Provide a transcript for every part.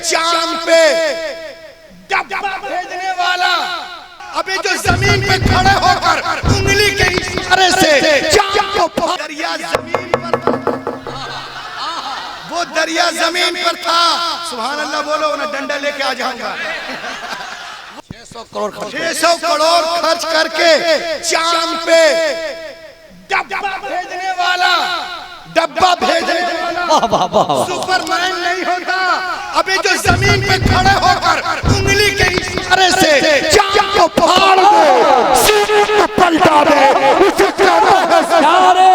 चांद पे डब्बा भेजने वाला, अभी जो जमीन पे खड़े होकर उंगली के इशारे से चांद को दरिया जमीन पर, वो दरिया जमीन पर था। सुभान अल्लाह बोलो ना, डंडा लेके आ जाऊंगा। 600 करोड़ खर्च करके चांद पे डब्बा भेजने वाला, डब्बा भेजने वाला सुपरमैन नहीं होता, अभी जो जमीन पे खड़े होकर उंगली के इशारे से चांद को फाड़ दे, सीने को पलटा दे, उसे नारे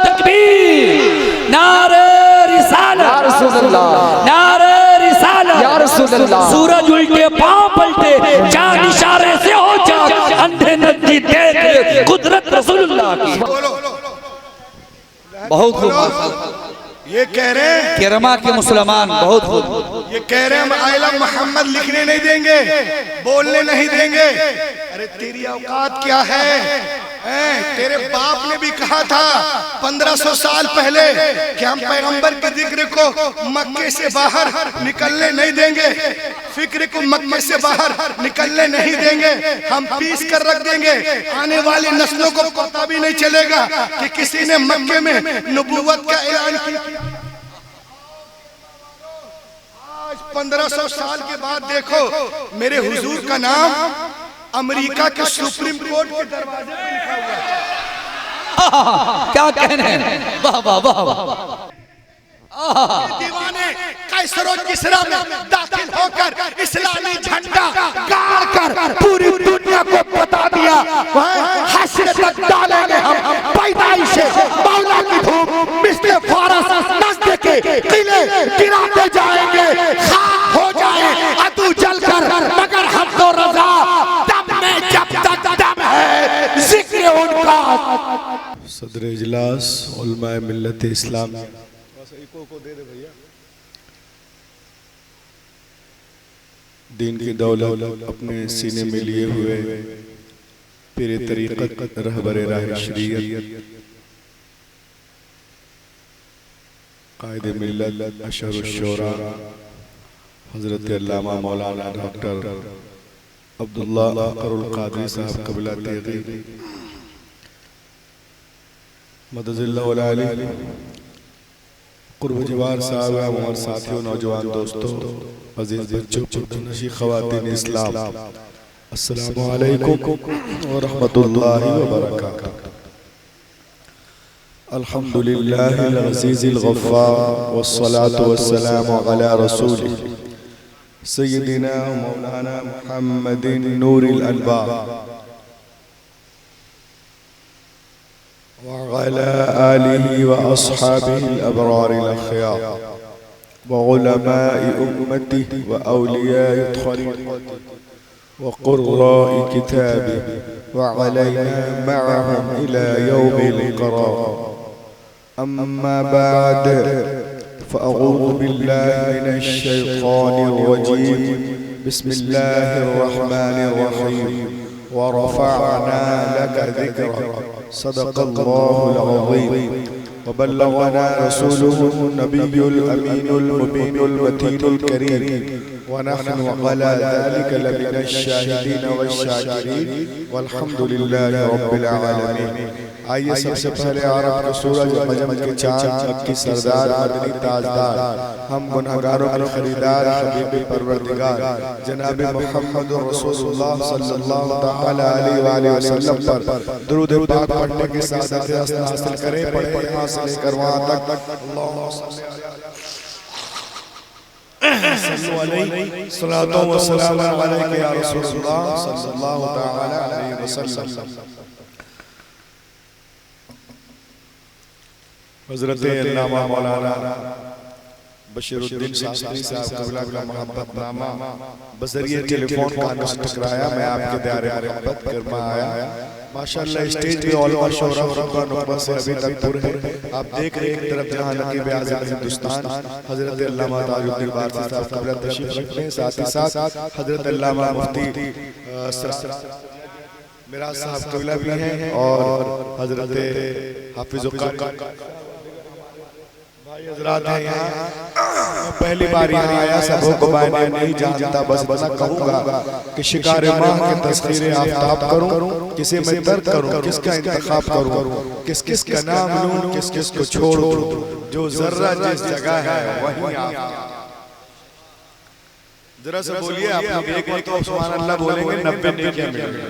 तकबीर, नारे रिसालत, नारे रिसालत। सूरज उल्टे पांव पलटे, चांद इशारे से हो चाक, अंधे नदी देख कुदरत रसूलुल्लाह की। बहुत खूब। ये कह रहे हैं किरमा के मुसलमान, बहुत खूब। ये कह रहे हैं हम आइला मोहम्मद लिखने नहीं देंगे, बोलने नहीं देंगे। अरे तेरी औकात क्या है? तेरे बाप ने भी कहा था 1500 साल पहले कि हम पैगंबर के जिक्र को मक्के से बाहर निकलने नहीं देंगे, फिक्र को मक्के से बाहर निकलने नहीं देंगे, हम पीस कर रख देंगे। आने वाली नस्लों को पता भी नहीं चलेगा कि किसी ने मक्के में नबूवत का ऐलान किया। आज 1500 साल के बाद देखो मेरे हुजूर का नाम अमेरिका के सुप्रीम कोर्ट के दरवाजे पे लिखा हुआ है। क्या कहने हैं? वाह वाह वाह वाह। दीवाने कैसरो किसरा में दाखिल होकर इस्लामी झंडा गाड़ कर पूरी दुनिया को बता दिया, हश्र तक डालेंगे हम पैदाइश मौला की धूप, मिस्र फारस नस्ल के किले गिराते जाएंगे, खाक हो जाए अदू जलकर, मगर हम तो रजा दम में जब तक दम है जिक्र उनका। सदर इजलास उलमाए मिल्लत इस्लाम को दे दे भैया। दीन की दौलत अपने सीने में लिए हुए पीरे तरीक़त रहबरे राह शरीयत कायदे मिल्लत अशरुश शोरा हजरत अल्लामा मौलाना डॉक्टर अब्दुल्ला अकरुल कादरी साहब कबिला तेगी मददिल्लाह वल आली कुर्ब जवार साहब और साथियों, नौजवान दोस्तों, अजीज बच्चों, नशी ख़वातीन इस्लाम, अस्सलामु अलैकुम व रहमतुल्लाहि व बरकातुहू। अल्हम्दुलिल्लाहिल अज़ीज़िल गफ़्फ़ार वस्सलातु वस्सलामु अला रसूलिही सय्यिदिना मौलाना मुहम्मदिन नूरिल अलबाब वअला आलिहि व अस्हाबिहिल अबरारिल अख़यार व उलमाए उम्मतिहि व औलियाए तरीक़तिहि व क़ुर्राए किताबिहि व अलैना मअहुम इला यौमिल क़रार। अम्मा बअद फ़अऊज़ु बिल्लाहि मिनश शैतानिर रजीम। बिस्मिल्लाहिर रहमानिर रहीम। व रफ़अना लका ज़िक्रक। सदक़ल्लाहुल अज़ीम। व बल्लगना रसूलुहुन नबियुल अमीनुल मुबीनुल मतीनुल करीम। व नहनु अला ज़ालिका लमिनश शाहिदीन वश्शाकिरीन वल्हम्दुलिल्लाहि रब्बिल आलमीन। आइए सबसे पहले अरब के सूरज, मजम के चाँद, मक्की सरदार, मदनी ताजदार, हम गुनहगारों के खरीदार, हबीब परवरदिगार जनाब मुहम्मद रसूलुल्लाह सल्लल्लाहु तआला अलैहि वसल्लम पर दुरूद पाक पढ़ने की सादत हासिल करें। पढ़े यहाँ से लेकर वहाँ तक। अल्लाहुम्मा सल्लु अलैहि सलातो व सलाम अलैका या रसूलल्लाह सल्लल्लाहु तआला अलैहि वसल्लम। हज़रत अल्लामा मौलाना बशीरुद्दीन शास्त्री साहब कबिला का मोहब्बतनामा बज़रिए टेलीफोन कान से टकराया, मैं आपके दायरे मोहब्बत करना आया। माशाअल्लाह स्टेज पे ऑल शोरा का नुकबा से अभी तक दूर है। आप देख रहे हैं एक तरफ जहां नकीब आज़म हिंदुस्तान हज़रत अल्लामा ताजुद्दीन वारसी साहब कबिला तशरीफ रखते हैं, साथ ही साथ हज़रत अल्लामा मुफ्ती मिराज साहब कबिला भी हैं और हज़रत हाफिज़ हजरात हैं यहाँ, पहली बार यहाँ आया, सबों को मैंने नहीं जानता, बस बना कहूँगा कि शिकार माह के तस्वीरें आफ्ताब करूँ, किसे मैं तर्क करूँ, किसका इंतखाब करूँ, किस किस का नाम लूँ, किस किस को छोड़ दूँ, जो जर्रा जिस जगह है वहीं आप। जरा से बोलिए आप लोग, एक बार तो सुभान अल्लाह बोलेंगे 90 नेकियां मिलेंगी।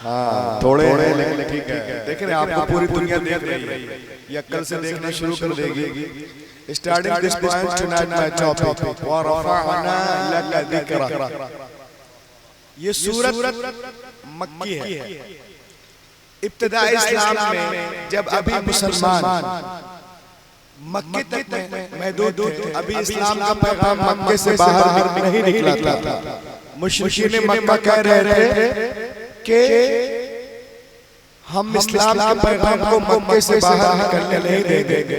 हाँ थोड़े लेकिन ठीक है। देख रहे हैं, आपको पूरी दुनिया देख रही है, ये कल से देखना शुरू कर देगी। Starting this point tonight my topic व रफअना लका ज़िक्रा। ये सूरत मक्की है। इब्तिदा इस्लाम में जब अभी मुसलमान मक्के तक महदूद थे, अभी इस्लाम का पैगाम मक्के से बाहर नहीं निकला था। मुशरिकीन मक्का कह रहे थे कि हम इस्लाम के पैगाम को मक्के से बाहर निकलने नहीं देंगे।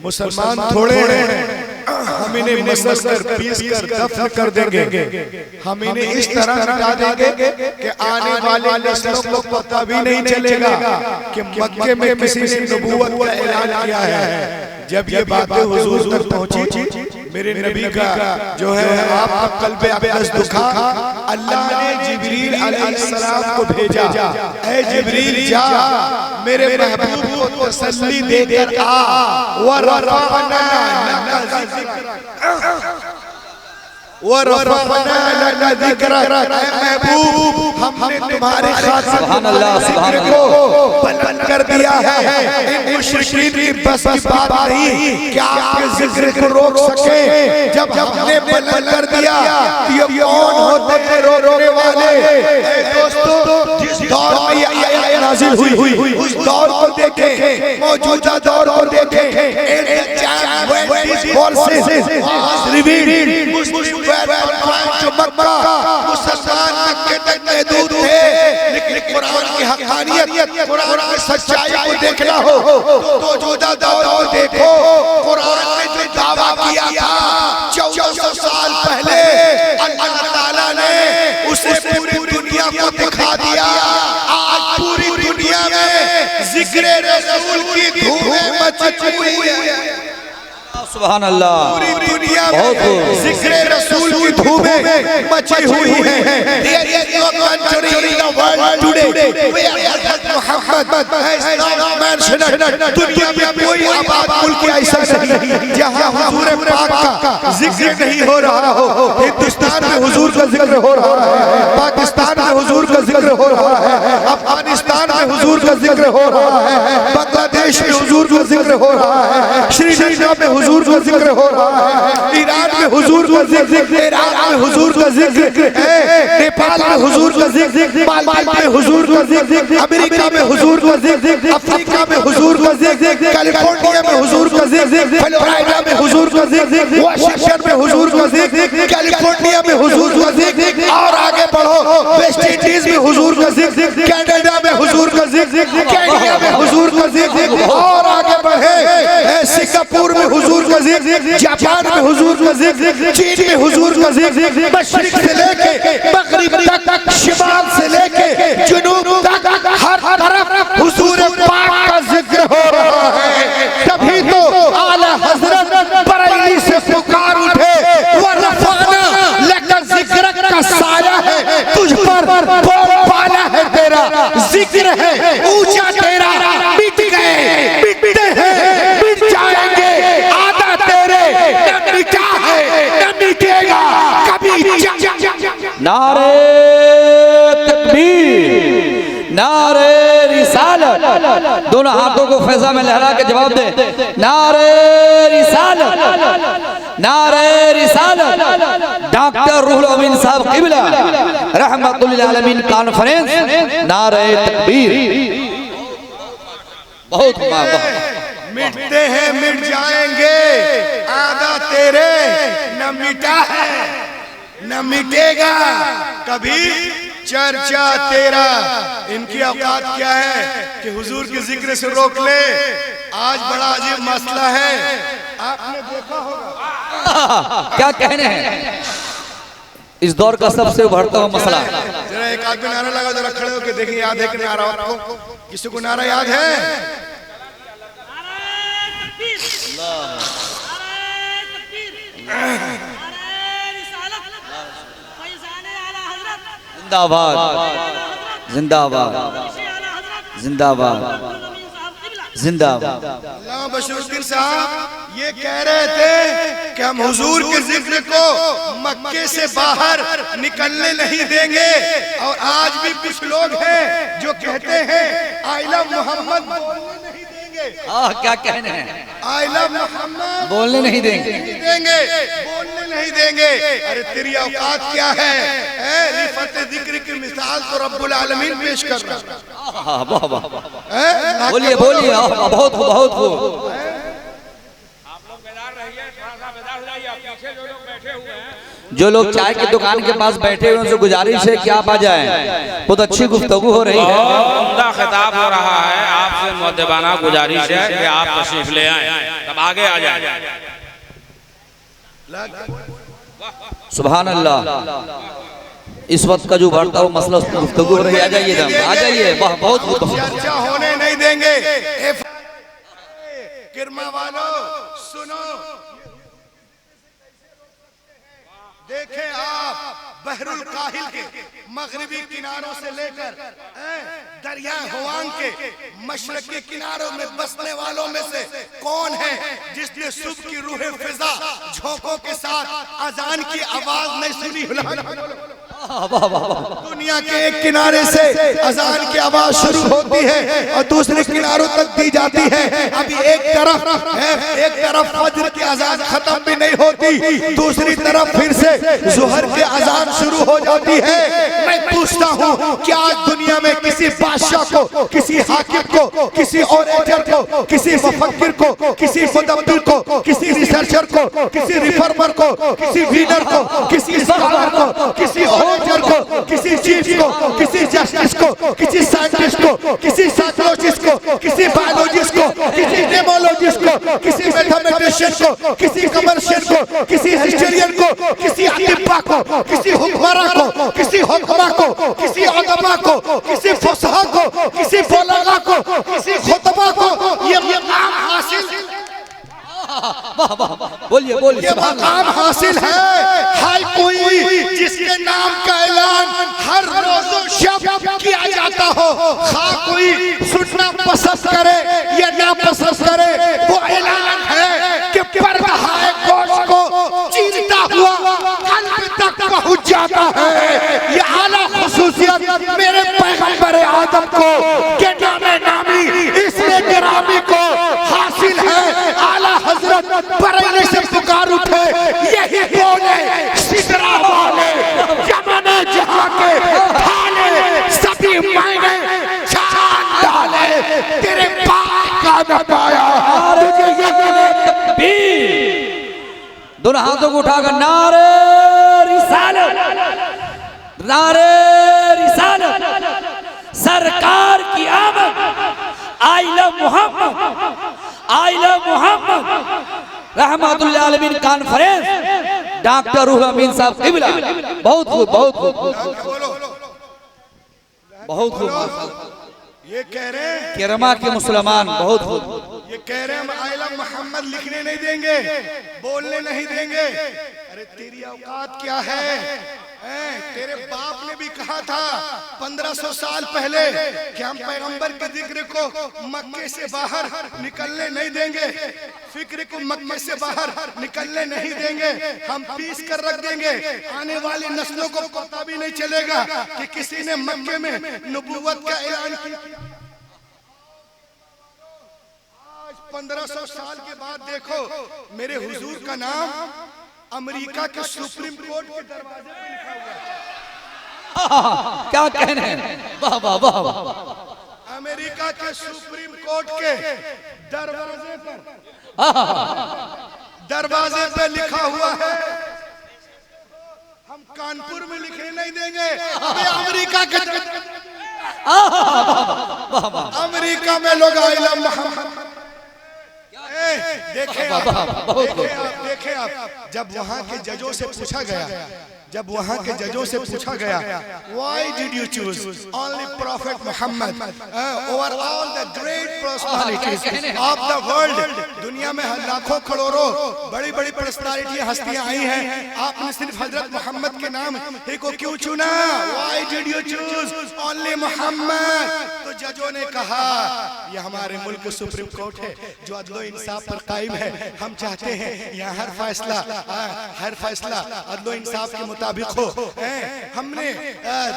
मुसलमान थोड़े हैं, हम इन्हें मसल कर पीस कर दफन कर देंगे, हम इन्हें इस तरह मिटा देंगे कि आने वाले नस्लों को पता भी नहीं चलेगा कि मक्के में किसी ने नबूवत का ऐलान किया है। जब ये बातें हुजूर तक पहुंची, मेरे नबी का जो है आपका कल्बे अक़दस दुखा, अल्लाह ने जिब्रील अलैहिस्सलाम को भेजा, ऐ जिब्रील जा मेरे महबूब को तसल्ली देकर आ, व रफ़अना लका ज़िक्रा, व रफ़अना लका ज़िक्रा। महबूब हमने तुम्हारे खातिर को बुलंद कर दिया है। इन मुशरिकीन की बस की बात नहीं कि आपके जिक्र को रोक सके। जब हमने बुलंद कर दिया, ये कौन होते हैं रोकने वाले? दोस्तों, जिस दौर में ये आयत नाज़िल हुई उस दौर को देखें, मौजूदा दौर को देखें। जो मक्का मुसलमान मक्के तक महदूद थे, लेकिन कुरान की हक़ानियत, कुरान की सच्चाई को देखना हो तो मौजूदा दौर को देखो। कुरान ने जो दावा किया था 1400 साल पहले, अल्लाह ताला ने उसे पूरी दुनिया को दिखा दिया। आज पूरी दुनिया में जिक्र रसूल की धूम मची हुई है। सुभान अल्लाह, पूरी दुनिया में जिक्र रसूल की धूमें मची हुई है। There is no country in the world today where Muhammad has not mentioned। दुनिया में कोई आबाद मुल्क ऐसा नहीं जहाँ हुजूर पाक का जिक्र नहीं हो रहा हो। हिंदुस्तान में हुजूर का जिक्र हो रहा है, पाकिस्तान में हुजूर का जिक्र हो रहा है, अफगानिस्तान में हुजूर का जिक्र हो रहा है, बांग्लादेश में हुजूर का जिक्र हो रहा है, श्रीलंका में हुजूर का जिक्र हो रहा है, ईरान में हुजूर का जिक्र, इराक में हुजूर का जिक्र है, नेपाल में हुजूर का जिक्र, मालदीव में हुजूर का जिक्र, अमेरिका में हुजूर का जिक्र, अफ्रीका में हुजूर का जिक्र, कैलिफोर्निया में हुजूर का जिक्र, फ्लोरिडा में हुजूर का जिक्र, वाशिंगटन में हुजूर का जिक्र, कैलिफोर्निया में हुजूर का जिक्र, और आगे बढ़ो वेस्ट इंडीज में हुजूर का जिक्र, कनाडा में हुजूर का जिक्र, केन्या में हुजूर का जिक्र, और आगे बढ़े सिंगापुर में हुजूर का जिक्र, जापान में हुजूर का जिक्र, चीन में हुजूर का जिक्र, मशरिक से लेके मगरिब तक, शिमाल से लेके जुनूब तक हर तरफ हुजूर पाक का जिक्र हो रहा है। तभी तो आला हजरत बरेली से पुकार उठे, व रफ़अना लका ज़िक्रा का साया है तुझ पर, पाला है तेरा जिक्र है ऊंचा तेरा, मिट गए मिटते हैं मिट जाएंगे, आदा तेरे न मिटा है न मिटेगा कभी। नारे तकबीर, नारे रिसालत, दोनों हाथों को फैजा में लहरा के जवाब दे। नारे रिसालत, नारे रिसालत। डॉक्टर रूहुल अमीन साहब क़िबला रहमतुल लिल आलमीन कॉन्फ्रेंस, नारे तकबीर। बहुत मिटते हैं मिट जाएंगे, आधा तेरे न मिटा है न मिटेगा कभी चर्चा तेरा। इनकी औकात क्या है कि हुजूर के जिक्र से रोक ले। आज बड़ा अजीब मसला है, आपने देखा होगा। क्या कहने हैं इस दौर का सबसे उभरता हुआ मसला। जरा एक आदमी नारा लगा, जरा खड़े होकर देखिए, याद है कि नारा आपको? किसी को नारा याद है? जिंदाबाद जिंदाबाद जिंदाबाद जिंदाबाद। अल्लामा बशरुद्दीन साहब ये कह रहे थे कि हम हुजूर के जिक्र को मक्के से बाहर निकलने नहीं देंगे। और आज भी कुछ लोग हैं जो कहते हैं आई लव मोहम्मद बोलने नहीं देंगे। क्या कहने हैं? आई लव मोहम्मद बोलने नहीं देंगे, बोलने नहीं देंगे। अरे तेरी औकात क्या है? रिफत जिक्र की मिसाल तो रब्बुल आलमीन पेश कर रहा है। वाह वाह, बोलिए बोलिए, बहुत हो बहुत हो। जो लोग चाय की दुकान के पास बैठे हुए उनसे गुजारिश है कि आप आ जाएं, बहुत अच्छी गुफ्तगू हो रही है, उम्दा खिताब हो रहा है। आपसे मुअद्दबाना गुजारिश है कि आप तशरीफ ले आए, तब आगे आ जाए। सुभान अल्लाह। इस वक्त का जो बढ़ता हुआ मसला उस पर गुफ्तगू हो रही है, आ जाइए आ जाइए। वाह बहुत चर्चा होने नहीं देंगे। किरमा वालों सुनो, देखें आप बहरुल काहिल के मगरिबी किनारों से लेकर दरिया हुआंग के मशरकी किनारों में बसने वालों में से कौन है जिसने सुबह की रूह फिजा झोंकों के साथ अजान की आवाज नहीं सुनी? दुनिया के एक किनारे से अजान की आवाज शुरू होती है और दूसरे किनारों तक दी जाती है। अभी एक तरफ फज्र की अजान खत्म भी नहीं होती, दूसरी तरफ फिर से ज़ुहर की अजान शुरू हो जाती है। मैं पूछता हूँ क्या आज दुनिया में किसी बादशाह को, किसी हाकिम को, किसी ऑरेटर को, किसी मुफक्किर को, किसी मुदब्बिर को, किसी रिसर्चर को, किसी रिफॉर्मर को, किसी रीडर को, किसी स्कॉलर को, किसी ऑरेटर को, किसी चीफ को, किसी जस्टिस को, किसी साइंटिस्ट को, किसी साइकोलॉजिस्ट को, किसी बायोलॉजिस्ट को, किसी डेमोलॉजिस्ट को, किसी मैथमेटिशियन को, किसी कमर्शियल को, किसी हिस्टोरियन को, किसी अतिब्बा को, किसी हुक्मरान को, किसी हुक्मा को, किसी उलमा को, किसी फुसहा को, किसी बुलगा को, किसी खुतबा को ये मकाम हासिल, बोलिए बोलिए, ये मकाम हासिल है। हर कोई जिसके नाम का ऐलान हर रोज शब किया जाता हो, खा कोई सुनना पसंद करे या ना पसंद करे, वो ऐलान है कि परवाह गोश्त को चीरता हुआ कल्ब तक पहुंच जाता है। ये आला खुसूसियत मेरे पैगंबर आदम को के नामे नामी इसलिए गिरामी को हासिल है। आला हजरत बरेली से पुकार उठे, यही बोले सिदरा वाले यमन जहां के थाने सभी मैंने छान डाले, तेरे पाक का नबाया तुझे दोनों हाथों को उठाकर नारे रिसालत, नारे रिसालत, सरकार की आमद, I love Muhammad, I love Muhammad, रहमतुल्लिल आलमीन कॉन्फ्रेंस, डॉक्टर रूहुल अमीन साहब क़िबला। बहुत खूब बहुत खूब बहुत खूब। ये कह रहे हैं किरमा के मुसलमान, बहुत खूब। ये कह रहे हैं हम आई लव मोहम्मद लिखने नहीं देंगे, बोलने नहीं देंगे। अरे तेरी औकात क्या है? तेरे बाप ने भी कहा था 1500 साल पहले कि हम पैगंबर के जिक्र को मक्के से बाहर निकलने नहीं देंगे, फिक्र को मक्के से बाहर निकलने नहीं देंगे, हम पीस कर रख देंगे। आने वाली नस्लों को पता भी नहीं चलेगा कि किसी ने मक्के में नबूवत का ऐलान किया। 1500 साल के बाद देखो मेरे हुजूर का नाम अमेरिका के सुप्रीम कोर्ट के दरवाजे पर लिखा हुआ है। क्या कहने हैं? वाह वाह वाह वाह। अमेरिका के सुप्रीम कोर्ट के दरवाजे पे लिखा हुआ है। हम कानपुर में लिखने नहीं देंगे, अमेरिका में लोग आई लव मोहम्मद। देखे आप जब वहां के जजों से पूछा गया जब वहां के जजों से पूछा गया, why did you choose only prophet Mohammad over all the great personalities of the world. दुनिया में लाखों करोड़ों बड़ी बड़ी पर्सनालिटी हस्तियां आई हैं, आपने सिर्फ हजरत मोहम्मद के नाम ही को क्यों चुना? Why did you choose only Mohammad? तो जजों ने कहा, ये हमारे मुल्क सुप्रीम कोर्ट है जो अदलो इंसाफ पर कायम है। हम चाहते हैं यहाँ हर फैसला अदलो इंसाफ के मुताबिक हो। हमने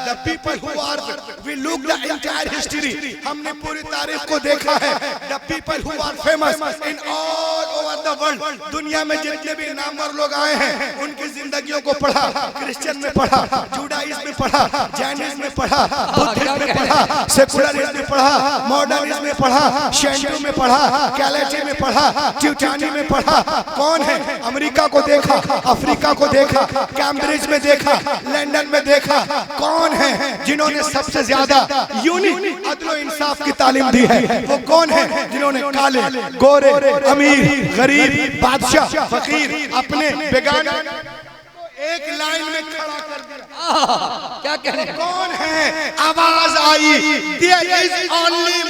the people who are we look the entire history, हमने पूरी तारीख को देखा है। The people who are famous in all over the world, दुनिया में जितने भी नामवर लोग आए हैं उनकी जिंदगियों को पढ़ा, क्रिश्चियन में पढ़ा, जुडाइज्म में पढ़ा, जैनिज्म में पढ़ा, बुद्धिज्म में पढ़ा, सेकुलरिज्म में पढ़ा, मॉडर्निज्म में पढ़ा, शेंटू में पढ़ा, कैलेटी में पढ़ा, ट्यूटानी में पढ़ा। कौन है? अमेरिका को देखा, अफ्रीका को देखा, कैम्ब्रिज में देखा, लंदन में देखा। कौन है जिन्होंने सबसे ज्यादा यूनिक अदलो इंसाफ की तालीम दी है? वो कौन है जिन्होंने काले, गोरे, अमीर, गरीब, बादशाह, फकीर अपने बेगाने एक लाइन में खड़ा कर दिया? क्या कह रहे हैं? कौन है? आवाज आई, देयर इज ओनली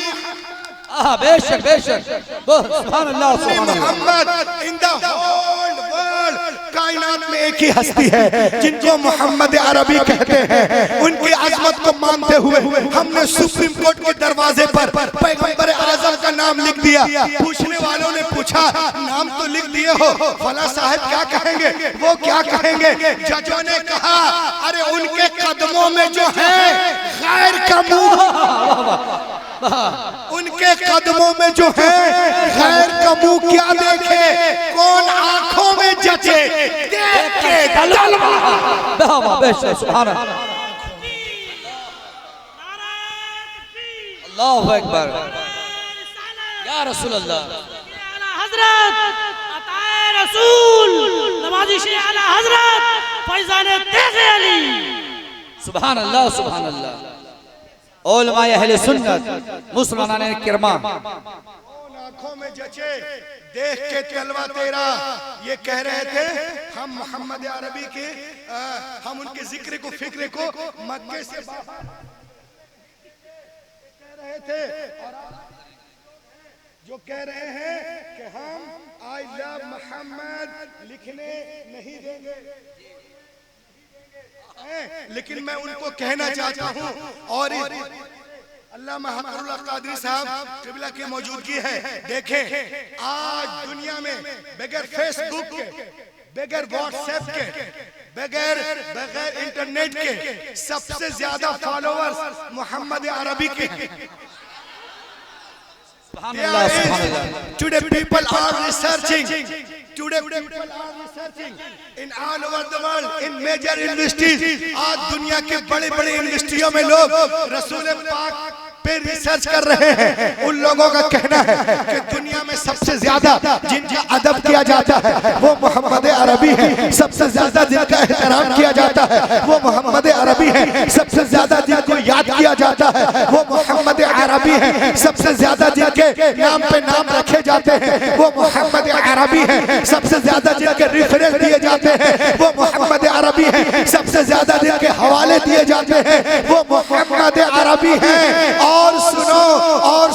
बेशक बेशक, सुभान अल्लाह सुभान अल्लाह। Muhammad in the whole world, कायनात में एक ही हस्ती है जिनको मोहम्मद अरबी कहते हैं। उनकी अजमत को मानते हुए हमने सुप्रीम कोर्ट के दरवाजे पर पैगंबर आजम का नाम लिख दिया। पूछने वालों ने पूछा, नाम तो लिख दिए हो, फला साहब क्या कहेंगे? वो क्या कहेंगे? जजों ने कहा, अरे उनके कदमों में जो है खैर का मुंह, उनके कदमों में जो है खैर का मुंह क्या देखे, कौन आंखों में जचे, देख के सुभान अल्लाह अकबर या रसूल अल्लाह। हजरत अताए रसूल नवाजिश आला हजरत फैजान तेज़ अली। सुभान अल्लाह सुभान अल्लाह। उलमाए अहले सुन्नत मुसलमानाने किरमा, आंखों में जचे देख के तलवा तेरा। ये कह रहे थे हम मोहम्मद अरबी के, हम उनके जिक्र को, फिक्र को मक्के से बाहर कह रहे थे, जो कह रहे हैं कि हम आई लव मोहम्मद लिखने नहीं देंगे। लेकिन मैं उनको कहना चाहता हूँ, और अल्लामा हक़ुल्लाह क़ादरी साहब क़िबला की मौजूदगी है। देखें आज दुनिया में बगैर फेसबुक के, बगैर व्हाट्सएप के, बगैर इंटरनेट के सबसे ज्यादा फॉलोअर्स मोहम्मद अरबी के हैं। Today people are researching. Today people are researching in all over the world in major industries. आज दुनिया के बड़े-बड़े इंडस्ट्रियों में लोग रसूल पाक पे रिसर्च कर रहे हैं। उन लोगों का कहना है कि दुनिया में सबसे ज्यादा जिनका अदब किया जाता है वो मोहम्मद अरबी है। सबसे ज्यादा जिनका एहतराम किया जाता है वो मोहम्मद अरबी है। सबसे ज्यादा जिनको याद किया जाता है वो मोहम्मद अरबी है। सबसे ज्यादा जिनके नाम पे नाम रखे जाते हैं वो मोहम्मद अरबी है। सबसे ज्यादा जिनके रेफरेंस दिए जाते हैं वो मोहम्मद अरबी है। सबसे ज्यादा जिनके हवाले दिए जाते हैं वो मोहम्मद अरबी है। और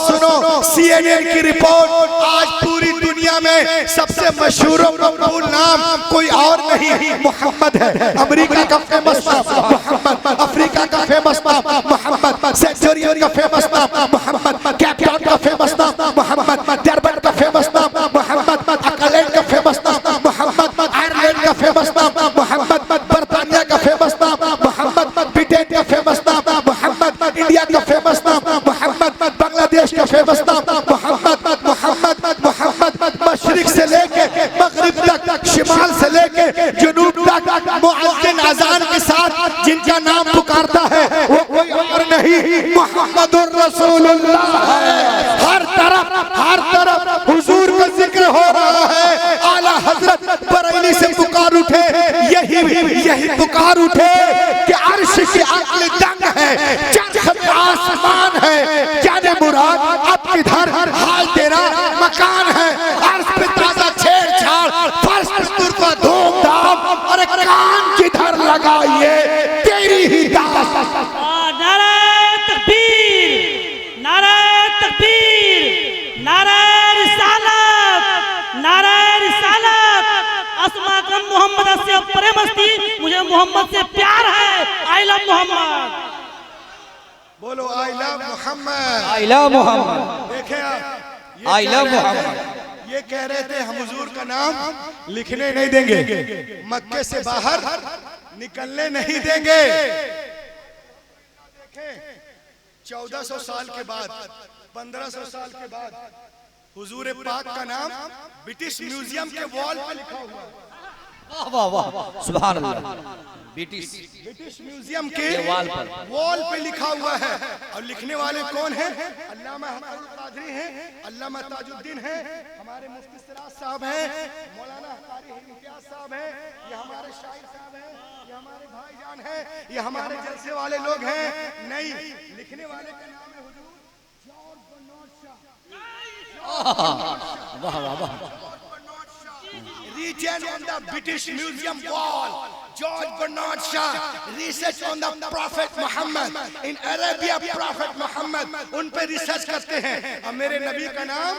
सुनो CNN की रिपोर्ट, आज पूरी दुनिया में सबसे मशहूर मकबूल नाम कोई और नहीं मोहम्मद है। अमेरिका का फेमस नाम मोहम्मद, अफ्रीका का फेमस नाम मोहम्मद, सेंचुरियन का फेमस नाम मोहम्मद, कैप्टन का फेमस नाम मोहम्मद, डरबन का फेमस नाम मोहम्मद, अकलैंड का फेमस नाम मोहम्मद, आयरलैंड का फेमस नाम मोहम्मद, बर्तानिया का फेमस नाम मोहम्मद, ब्रिटेन का फेमस नाम मोहम्मद, इंडिया का फेमस नाम मोहम्मद, बांग्लादेश का फेमस नाम मोहम्मद, मोहम्मद मशरिक से लेके मगरिब तक, शिमाल से लेके जुनूब तक मुअज्जिन अजान के साथ जिनका नाम पुकारता है वो कोई और नहीं मुहम्मदुर रसूलुल्लाह है। हर तरफ हुजूर का जिक्र हो रहा है। आला हजरत बरेली से पुकार उठे, यही पुकार उठे कि अर्श की अक्ल दंग है, चरखत आसमान है, जाने मुराद अब किधर हाल तेरा मकान है। अर्श पे ताजा छेड़छाड़, फर्श पे तुरपा धूमधाम, और कान किधर लगा ये तेरी ही दास। नारे तकबीर, नारे तकबीर, नारे रिसालत, नारे रिसालत। अस्मा कम मोहम्मद से प्रेमस्ती, मुझे मोहम्मद से प्यार है। I love Muhammad. बोलो I love Muhammad. I love Muhammad. देखे आप, आई लव मोहम्मद। ये कह रहे थे हम हुजूर का नाम लिखने नहीं देंगे, मक्के से बाहर निकलने नहीं देंगे। 1400 साल के बाद, 1500 साल के बाद हुजूर पाक का नाम ब्रिटिश म्यूजियम के वॉल पे लिखा हुआ है। वाह वाह वाह, सुभान अल्लाह। ब्रिटिश म्यूजियम के वॉल पे लिखा हुआ है। और लिखने वाले कौन हैं? अल्लामा हक़ुल क़ादरी हैं, अल्लामा ताजुद्दीन हैं, हमारे मुफ्ती सिराज साहब हैं, मौलाना कारी इम्तियाज साहब हैं, ये हमारे शाहिद साहब हैं, ये हमारे भाईजान हैं, ये हमारे जलसे वाले लोग हैं। नहीं, लिखने वाले का नाम है हुजूर जॉर्ज बर्नार्ड शाह। वाह वाह वाह। Written on the British Museum wall, George Bernard Shaw, research on the Prophet Muhammad in Arabia, Prophet Muhammad, उन पे रिसर्च करते हैं। और मेरे नबी का नाम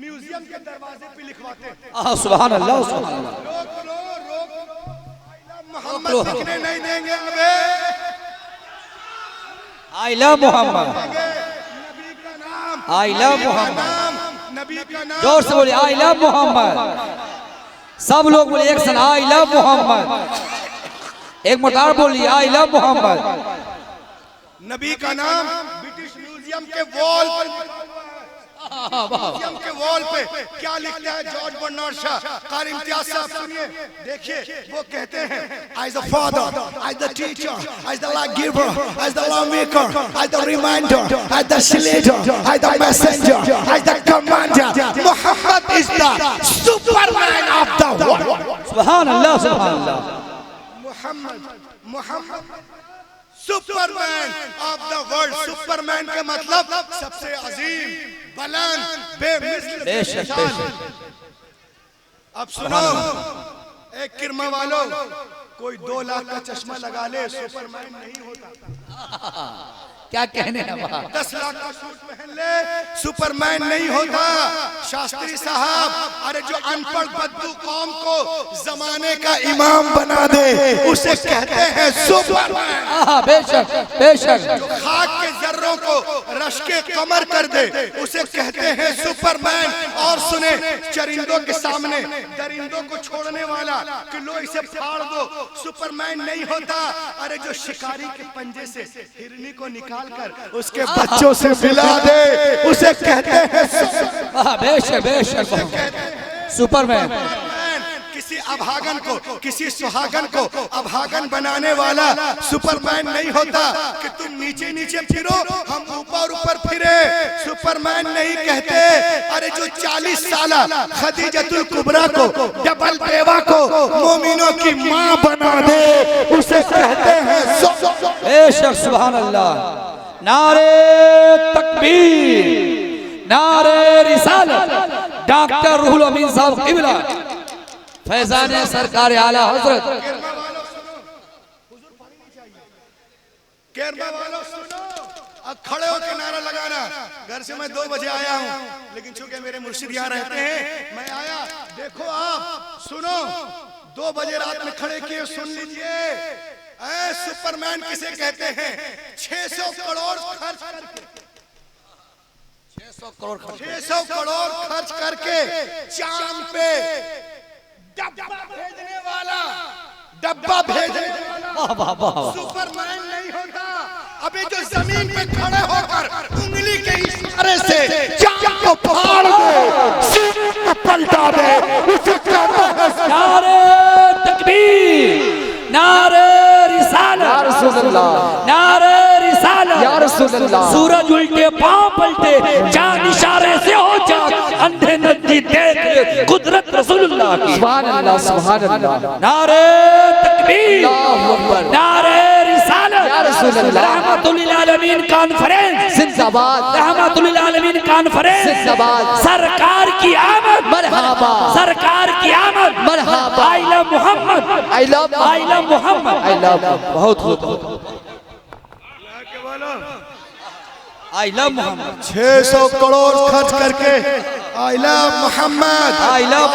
म्यूजियम के दरवाजे पे लिखवाते हैं। सुभान अल्लाह, सुभान अल्लाह। रोक लो, रोक लो, मोहम्मद लिखने नहीं देंगे। अबे आई लव मोहम्मद। नबी का नाम, आई लव मोहम्मद। नबी का नाम जोर से बोलिए आई लव मोहम्मद। सब लोग बोले एक सन आई लव मोहम्मद। एक मोटार बोलिए आई लव मोहम्मद। नबी का नाम ब्रिटिश म्यूजियम के वॉल पर, म्यूजियम के वॉल पे क्या लिखता है जॉर्ज बर्नार्ड शाह? कारी इम्तियाज साहब सुनिए, देखिए वो कहते हैं as the father, as the teacher, as the life giver, as the lawmaker, as the reminder, as the leader, as the messenger, as the commander, Muhammad is the superman of the world. सुभान अल्लाह, सुभान अल्लाह। Muhammad superman of the world. Superman का मतलब सबसे अजीम, बुलंद, बेमिसाल, बेशक बेशक। अब सुनो, एक किरमा वालों, कोई 2 लाख का चश्मा लगा ले, सुपरमैन नहीं होता। क्या कहने हैं वहाँ? 10 लाख का सूट पहन ले, सुपरमैन नहीं होता। शास्त्री साहब, अरे जो अनपढ़ बद्दू कौम को जमाने का इमाम बना दे, उसे कहते हैं सुपरमैन। बेशक बेशक। जो खाक के जर्रों को रश के कमर कर दे, उसे कहते हैं सुपरमैन। और सुने, चरिंदों के सामने दरिंदों को छोड़ने वाला कि लो इसे फाड़ दो, सुपरमैन नहीं होता। अरे जो शिकारी के पंजे से हिरनी को निकाल कर उसके बच्चों से मिला दे, उसे कहते हैं बेशक बेशक सुपरमैन। किसी अभागन को, किसी सुहागन को अभागन बनाने वाला सुपरमैन नहीं होता। कि तुम नीचे नीचे फिरो, हम ऊपर ऊपर फिरे, सुपरमैन नहीं कहते। अरे जो 40 साला खदीजतुल कुबरा को, डबल बेवा को मोमिनों की माँ बना दे, उसे कहते हैं बेशक। सुभान अल्लाह। नारे तकबीर, नारे रिसालत। डॉक्टर रूहुल अमीन साहब क़िबला, फैजान सरकार आला हजरत। केरमा वालों सुनो, अब खड़े होकर नारा लगाना। घर से मैं 2 बजे आया हूँ, लेकिन चूंकि मेरे मुर्शिद यहाँ रहते हैं, मैं आया। देखो आप सुनो, 2 बजे रात में खड़े किए, सुन लीजिए। सुपरमैन किसे कहते हैं? 600 करोड़ खर्च करके, 600 करोड़ खर्च करके चांद पे डब्बा भेजने वाला, डब्बा भेजने वाला सुपरमैन नहीं होता। अभी जो जमीन पे खड़े होकर उंगली के इशारे से चांद को फाड़ दे, पलटा दे, उसे कहते हैं नारे तकबीर, नारे रिसालत, नारे रिसालत। सूरज उल्टे पांव पलटे, चांद इशारे से हो जा, अंधे नदी देख कुदरत रसूलुल्लाह की। सुभान अल्लाह, सुभान अल्लाह। नारे तकबीर, नारे रिसालत, रसूलल्लाह। रहमतुल लिल आलमीन कॉन्फ्रेंस जिंदाबाद, रहमतुल लिल आलमीन कॉन्फ्रेंस जिंदाबाद, सरकार की आमद, मरहबा, सरकार की आमद, मरहबा, I love Muhammad, I love Muhammad, I love बहुत खूब, आई लव मोहम्मद। 600 करोड़ खर्च करके I love Muhammad, I love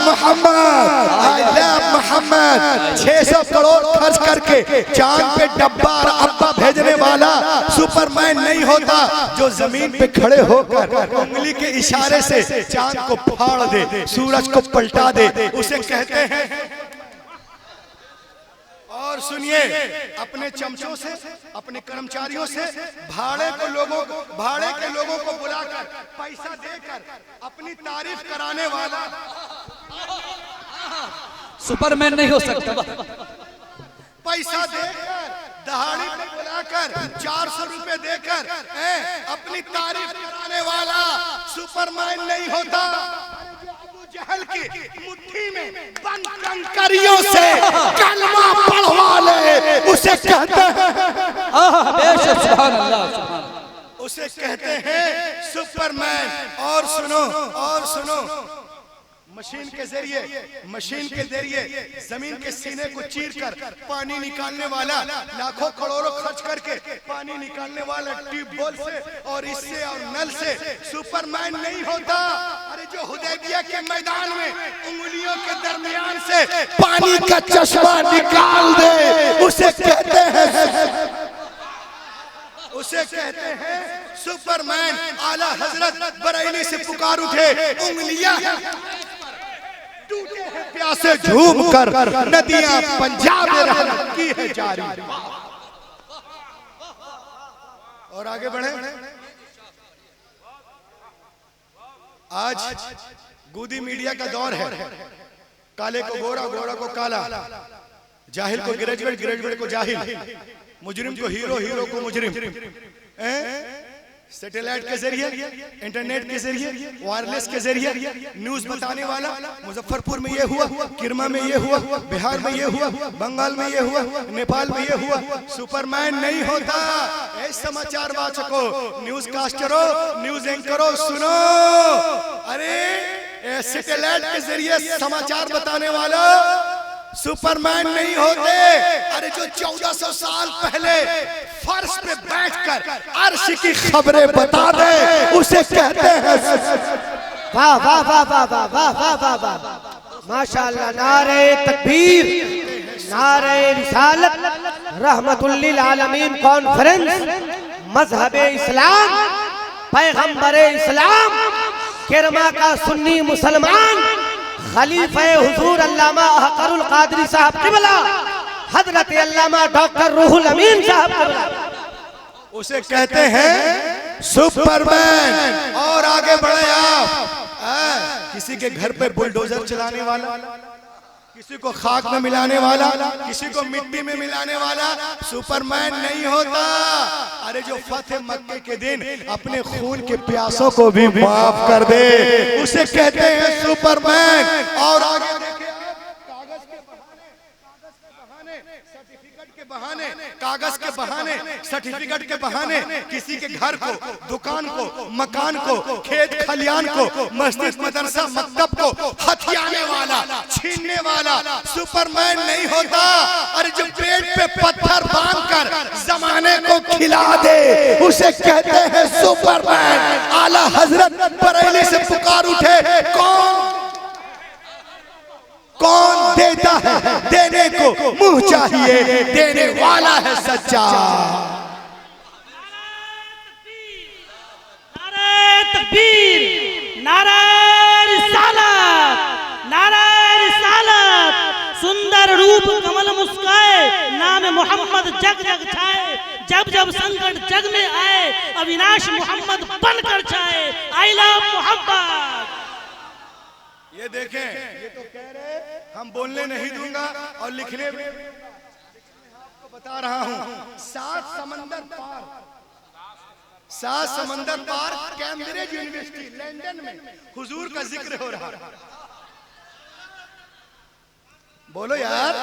Muhammad, I love Muhammad. 600 crore खर्च करके चांद पे डब्बा और अब्बा भेजने वाला सुपरमैन नहीं होता जो जमीन पे खड़े होकर उंगली के इशारे से चांद को फाड़ दे, सूरज को पलटा दे, उसे कहते हैं। और सुनिए, अपने चमचों से, अपने कर्मचारियों से भाड़े के लोगों को बुलाकर पैसा देकर अपनी तारीफ कराने वाला सुपरमैन नहीं हो सकता। पैसा देकर दहाड़ी पे बुलाकर 400 रुपए देकर अपनी तारीफ कराने वाला सुपरमैन नहीं होता। अबू जहल की मुट्ठी में बंद कंकरियों से कलमा पढ़वा ले, उसे कहते हैं, बेशक सुभान अल्लाह, उसे कहते हैं सुपरमैन। और सुनो, मशीन के जरिए जमीन के सीने को चीरकर पानी निकालने वाला, लाखों करोड़ों खर्च करके पानी निकालने वाला ट्यूबवेल से और इससे और नल से सुपरमैन नहीं होता। अरे जो हुदैबिया के मैदान में उंगलियों के दरमियान से पानी का चश्मा निकाल दे, उसे कहते हैं सुपरमैन। आला हजरत बरेली से पुकार उठे, उंगलियां टूटे हैं प्यासे झूम कर, नदियां पंजाब में रहमत की है जारी। और आगे बढ़े। आज गोदी मीडिया का दौर है। काले को गोरा, गोरा को काला, जाहिल को ग्रेजुएट, ग्रेजुएट को जाहिल, मुजरिम को हीरो, हीरो को मुजरिम। सैटेलाइट के जरिए, इंटरनेट के जरिए, वायरलेस के जरिए न्यूज बताने वाला, मुजफ्फरपुर में ये हुआ, किरमा में ये हुआ, बिहार में ये हुआ, बंगाल में ये हुआ, नेपाल में ये हुआ। सुपरमैन नहीं होता। समाचार वाचकों, न्यूज कास्टरों, न्यूज एंकरों, सुनो, अरे सैटेलाइट के जरिए समाचार बताने वाला सुपरमैन नहीं होते। अरे जो 1400 साल पहले फर्श पे बैठकर अर्श की खबरें बता दे, उसे कहते हैं। वाह वाह वाह वाह वाह वाह वाह वाह वाह, माशाअल्लाह। नारे तकबीर, नारे रिसालत, रहमतुल लिल आलमीन कॉन्फ्रेंस, मजहबे इस्लाम, पैगंबरे इस्लाम, किरमा का सुन्नी मुसलमान, खलीफे हुजूर अल्लामा अहकरुल कादरी साहब किबला, हजरत अल्लामा डॉक्टर रूहुल अमीन साहब किबला, उसे कहते हैं सुपरमैन। और आगे बढ़े आप। किसी के घर पे बुलडोजर चलाने वाला, किसी को खाक में मिलाने वाला, किसी को मिट्टी में मिलाने वाला सुपरमैन नहीं होता। अरे जो फतेह मक्के के दिन अपने खून के प्यासों को भी माफ कर दे, उसे कहते हैं सुपरमैन। और आगे देखिए, कागज के बहाने, सर्टिफिकेट के बहाने किसी के घर को, दुकान को, मकान को, खेत खलियान को, मस्जिद, मदरसा, मकतब को हथियाने वाला, छीनने वाला सुपरमैन नहीं होता। अरे जो पेट पे पत्थर बांधकर जमाने को खिला दे, उसे कहते हैं सुपरमैन। आला हजरत बरेली से पुकार उठे, कौन देता है, देने को मुंह चाहिए, देने वाला है सच्चा। नारे तकबीर, नारे रिसालत, नारे रिसालत। सुंदर रूप कमल मुस्काए, नाम मोहम्मद जग जग छाए। जब जब संकट जग में आए, अविनाश मोहम्मद बनकर छाए। I love Mohammad. ये देखें, ये तो कह रहे हम बोलने नहीं दूंगा और लिखने में आपको बता रहा हूं। 7 समंदर पार कैम्ब्रिज यूनिवर्सिटी लंदन में हुजूर का जिक्र हो रहा। बोलो यार,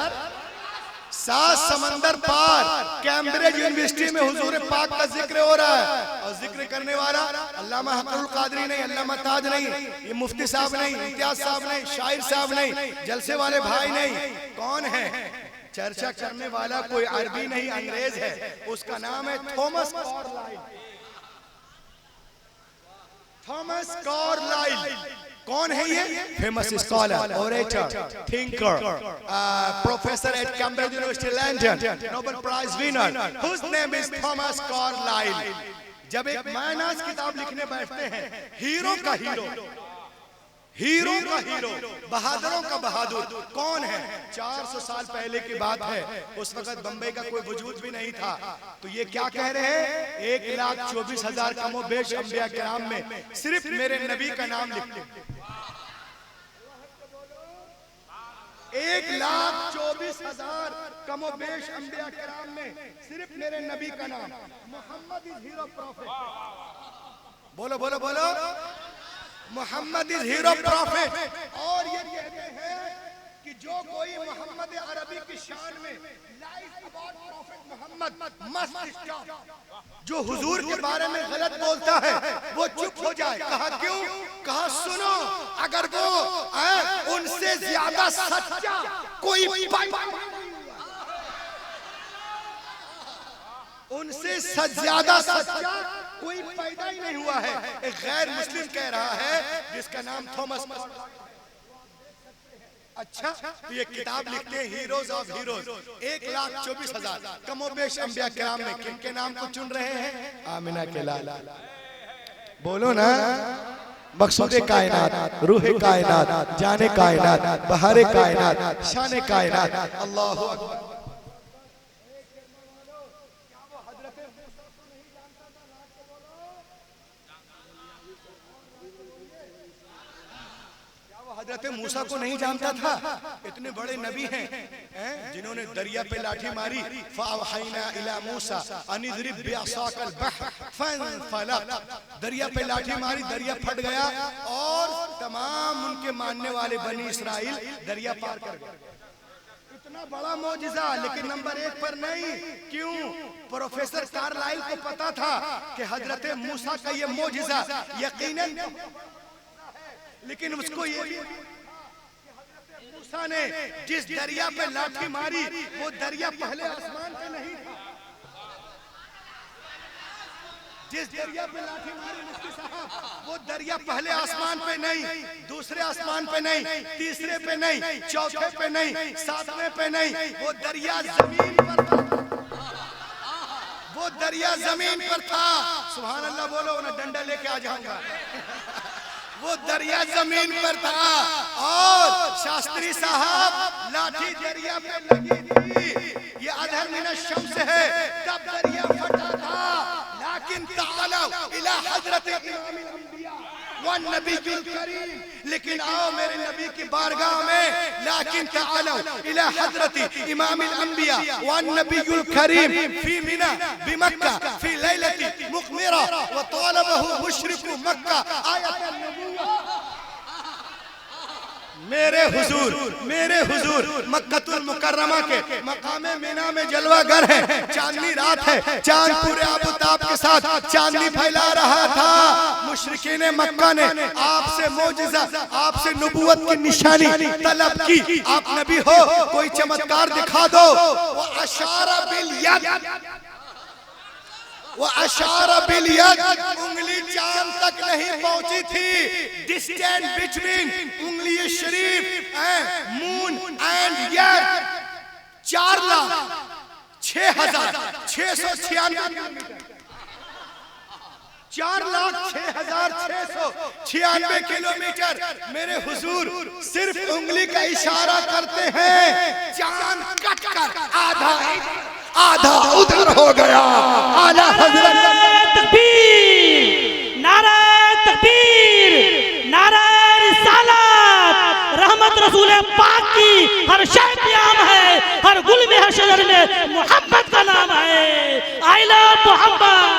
सात समंदर पार कैम्ब्रिज यूनिवर्सिटी में हुजूर पाक का जिक्र हो रहा है, और जिक्र करने वाला अल्लामा हक़ुल क़ादरी नहीं, अल्लामा ताज नहीं, ये मुफ्ती साहब नहीं, इम्तियाज साहब नहीं, शायर साहब नहीं, जलसे वाले भाई नहीं, कौन है? चर्चा करने वाला कोई अरबी नहीं, अंग्रेज है, उसका नाम है थॉमस कार्लाइल। थॉमस कार्लाइल कौन है ये? Famous scholar, orator, thinker, professor at Cambridge University London, Nobel Prize winner, whose name is Thomas Carlyle. जब एक मायनास किताब लिखने बैठते हैं, हीरो का हीरो, हीरो का हीरो, बहादुरों का बहादुर कौन है? 400 साल पहले की बात है, उस वक्त बंबई का कोई वजूद भी नहीं था। तो ये क्या कह रहे हैं? 1,24,000 कमोबेश अंबिया किराम में सिर्फ मेरे नबी का नाम लिखते हैं। 1,24,000 कमोबेश अंबिया किराम में सिर्फ मेरे नबी का नाम, मोहम्मद इज हीरो प्रॉफिट। बोलो बोलो बोलो, मोहम्मद इज हीरो प्रॉफिट। और ये कहते हैं कि जो कोई मोहम्मद अरबी की शान में life about prophet Mohammad must stop. जो हुजूर के बारे में गलत बोलता है वो चुप हो जाए। कहा क्यों? कहा सुनो, अगर वो उनसे ज्यादा सच्चा कोई उनसे ज्यादा सच्चा कोई पैदा ही नहीं हुआ है। एक गैर मुस्लिम कह रहा है जिसका नाम थॉमस। अच्छा, तो ये किताब लिखते हैं हीरोज ऑफ हीरोज। 1,24,000 कमोबेश अंबिया किराम में किनके नाम को चुन रहे हैं? आमिना के लाल। बोलो ना, मकसूद कायनात, रूह कायनात, जाने कायनात, बहारे कायनात, शान कायनात। अल्लाहु अकबर। हजरत मूसा को नहीं जानता था? इतने बड़े नबी हैं जिन्होंने दरिया पे लाठी मारी, फ़अवहैना इला मूसा अन इज़रिब बिअसाकल बहर फंफलक। दरिया पे लाठी मारी, दरिया फट गया और तमाम उनके मानने वाले बनी इस्राइल दरिया पार कर गए। इतना बड़ा मौजिज़ा, लेकिन नंबर 1 पर नहीं। क्यों? प्रोफेसर कार्लाइल को पता था कि हजरत मूसा का ये मौजिज़ा यकीनन, लेकिन उसको ये भी मूसा ने जिस दरिया पे लाठी मारी वो दरिया पहले आसमान पे नहीं था। जिस दरिया पे लाठी मारी मुफ्ती साहब, वो दरिया पहले आसमान पे नहीं, दूसरे आसमान पे नहीं, तीसरे पे नहीं, चौथे पे नहीं, सातवें पे नहीं, वो दरिया जमीन पर था। वो दरिया जमीन पर था। सुभान अल्लाह बोलो ना, डंडा लेके आ जाऊंगा। वो दरिया जमीन पर था और शास्त्री साहब लाठी दरिया पे लगी थी। ये अदहर मिन शम्स है, तब दरिया फटा था। लेकिन ताला इला हजरत इमाम अंबिया व नबीयुल करीम, लेकिन आओ मेरे नबी की बारगाह में। लेकिन ताला इला हजरत इमाम अंबिया व नबीयुल करीम फी मिना बिमक्का फी लैलती मुक़मिरा व तलबहु मुशरिकु मक्का आयत नबुव्वह। मेरे हुजूर मक्कतुल मुकर्रमा के मकामे मीना में जलवागर है। चांदनी रात है, चांद पूरे आबूताब के साथ चांदनी फैला रहा था। मुशरिकीन मक्का ने आपसे मौजिज़ा, आपसे नबूवत की निशानी तलब की। आप नबी हो, कोई चमत्कार दिखा दो। वो अशारा बिल यद, वो अशारा बिल यद, उंगली चांद तक नहीं पहुंची थी। डिस्टेंस बिटवीन उंगली शरीफ एंड मून एंड यद 4,06,696 किलोमीटर। 4,06,696 किलोमीटर मेरे हुजूर सिर्फ उंगली का इशारा करते हैं, चांद कट कर आधा उधर हो गया। आला हज़रत तकबीर, नारा तकबीर, नारा रिसालत। रहमत रसूल पाक की हर शय पे आम है, हर गुल में हर शजर में मोहम्मद का नाम है। I love Mohammad.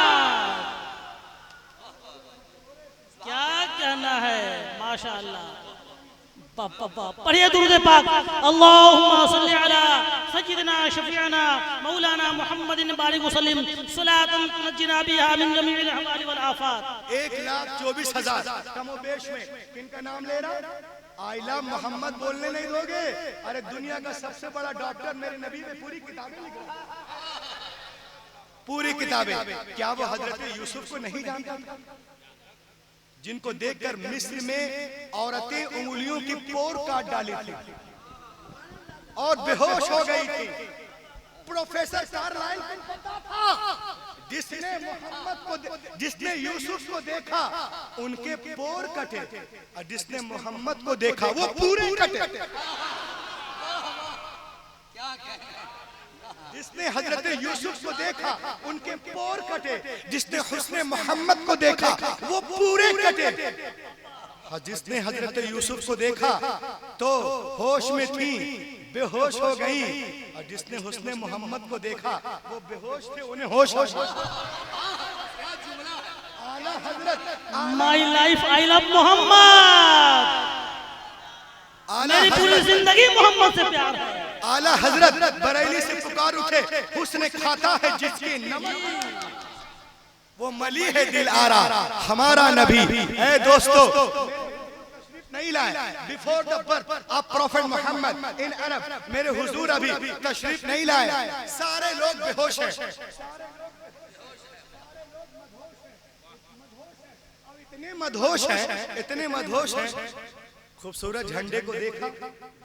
क्या कहना है, माशाअल्लाह। पढ़िए दुरूद पाक। अल्लाहुम्मा सल्ली अला सय्यिदिना शफीअना मौलाना मुहम्मदिन बारिक वसल्लिम सलातन तुनज्जिना बिहा मिन जमीइल अहवाल वल आफात। 1,24,000 कमोबेश में किनका नाम ले रहा? आई लव मोहम्मद बोलने नहीं दोगे? अरे दुनिया का सबसे बड़ा डॉक्टर मेरे नबी में पूरी किताबें लिख रहा है, पूरी किताबें। क्या वो हजरत यूसुफ को नहीं जानता था, जिनको देखकर मिस्र में औरतें उंगलियों की पोर काट डाली थी और बेहोश हो गई थी? प्रोफेसर कार्लाइल को पता था, जिसने यूसुफ को देखा उनके पोर कटे, और जिसने मोहम्मद को देखा वो पूरे कटे। जिसने हजरत यूसुफ को देखा उनके पोर कटे, जिसने हुस्ने मोहम्मद को देखा वो पूरे कटे। जिसने हजरत यूसुफ को देखा तो होश में थी, बेहोश हो गई, और जिसने हुस्ने मोहम्मद को देखा वो बेहोश थे, उन्हें होश हो। आला हजरत my life I love Mohammad, मेरी पूरी जिंदगी मोहम्मद से प्यार है। आला हजरत बरेली से पुकार उठे, हुस्न खाता है जिसके नमक, वो मली है दिल आरा हमारा नबी। ए दोस्तों, नहीं लाए before the birth of prophet Muhammad in Arab, मेरे हुजूर अभी तशरीफ नहीं लाए, सारे लोग बेहोश हैं। इतने मदहोश हैं, इतने मदहोश हैं, खूबसूरत झंडे को देखा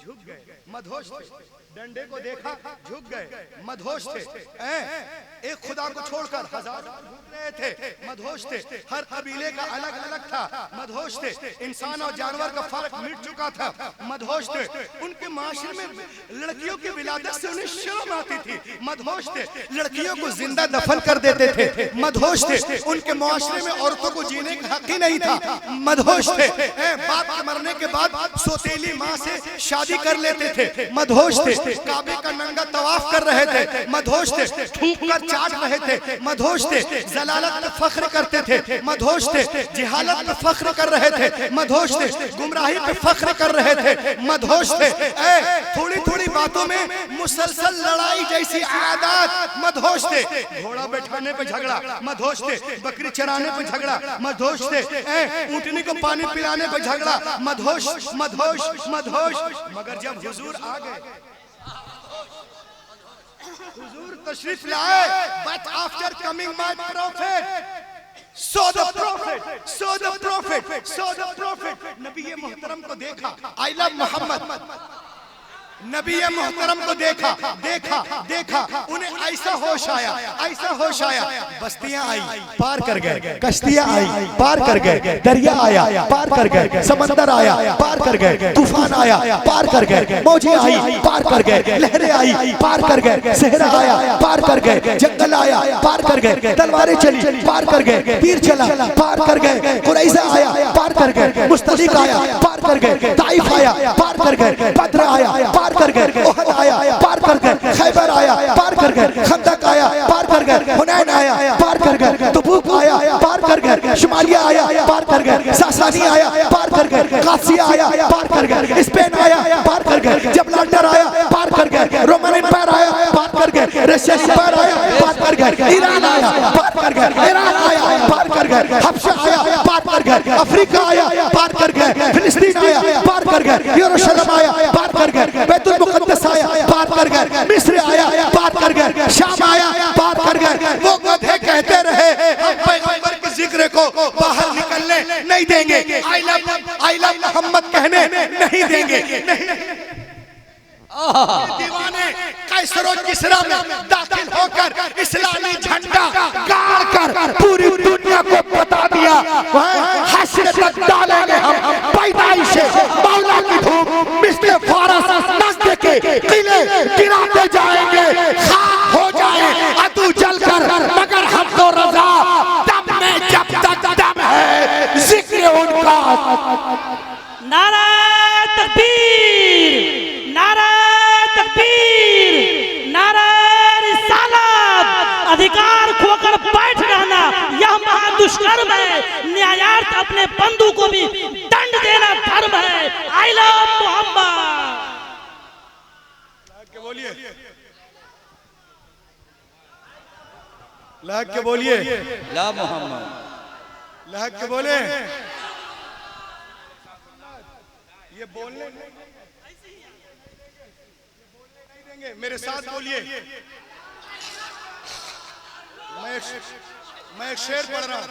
झुक गए, मदहोश थे। डंडे को देखा झुक गए, मदहोश थे। एक खुदा को छोड़कर हजार घूम रहे थे, मदहोश थे। हर कबीले का अलग अलग था, मदहोश थे। इंसान और जानवर का फर्क मिट चुका था, मदहोश थे। उनके माशरे में लड़कियों की विलादत से उन्हें शर्म आती थी, मदहोश थे। लड़कियों को जिंदा दफन कर देते थे, मदहोश थे। उनके माशरे में औरतों को जीने का हक ही नहीं था, मदहोश थे। बाप के मरने के बाद सोतेली माँ से शादी कर लेते थे, मदहोश थे। काबे का नंगा तवाफ कर रहे थे, मदहोश थे। थूक कर चाट रहे थे, मदहोश थे। जलालत में फख्र करते थे, मदहोश थे। जिहालत में फख्र कर रहे थे, मदहोश थे। गुमराही पे फख्र कर रहे थे, मदहोश थे। थोड़ी थोड़ी बातों में मुसलसल लड़ाई जैसी आदत, मदहोश थे। घोड़ा बैठाने पे झगड़ा, मदहोश थे। बकरी चराने पे झगड़ा, मदहोश थे। ऊँटनी को पानी पिलाने पे झगड़ा, मदहोश मदहोश मदहोश। मगर जब हुजूर आ गए, हुजूर तशरीफ लाए, but after coming my prophet, so the prophet, so the prophet, so the prophet, नबी मोहतरम को देखा, I love मोहम्मद। नबी मोहतरम को देखा देखा देखा, उन्हें ऐसा होश आया, ऐसा होश आया। बस्तियां आई, पार कर गए। कश्तियां आई, पार कर गए। दरिया आया, पार कर गए। समंदर आया, पार कर गए। तूफान आया, पार कर गए। मौजें आई, पार कर गए। लहरें आई, पार कर गए। सहरा आया, पार कर गए। जंगल आया, पार कर गए। तलवारें चली, पार कर गए। तीर चला, पार कर गए। कुरैज़ा आया, पार कर गए। मुस्तलिक आया, पार कर गए। ताइफ आया, पार कर गए। बद्र आया, पार कर गए। ओहद आया, पार कर गए। खैबर आया, पार कर गए। खंदक आया, पार कर गए। हुनैन आया, पार कर गए। तबूक आया, पार कर गए। शुमालिया आया, पार कर गए। सासानी आया, पार कर गए। कासिया आया, पार कर गए। स्पेन आया, पार कर गए। जब लंदन आया, पार कर गए। रोमन एम्पायर आया, पार कर गए। रशियन एम्पायर आया, पार कर गए। ईरान आया, पार कर गए। ईरान आया, पार कर गए। हबशा आया, पार कर गए। अफ्रीका आया, पार कर गए। फिलिस्तीन आया, पार कर गए। यरूशलेम आया, पार कर गए। बैतुल मुक़द्दस आया, पार कर गए। मिस्र आया, पार कर गए। शाम आया, पार कर गए। वो गधे कहते रहे हम पैगंबर के जिक्र को बाहर निकलने नहीं देंगे, आई लव मोहम्मद कहने नहीं देंगे। दीवाने कैसर और किसरा में दाखिल होकर इस्लामी झंडा गाड़ कर पूरी दुनिया को बता दिया, हश्र तक डालेंगे हम पैदाइश मौला की धूप। मिस्र फारस नस्ल के किले गिराते जाएंगे, खाक हो जाए अदू जलकर, मगर हम तो रजा दम में जब तक दम है जिक्र उनका। नारा तकबीर, नारा तकबीर, नारा रिसालत। अधिकार खोकर बैठ रहना यह महादुश्मन दुष्कर्म है, न्यायार्थ अपने बंधु को भी दंड देना धर्म है। I love Mohammad. बोलिए, लहक के बोलिए, ला मोहम्मद, लहक के बोले। ये बोलने नहीं देंगे, मेरे साथ बोलिए। मैं एक शेर पढ़ रहा हूं,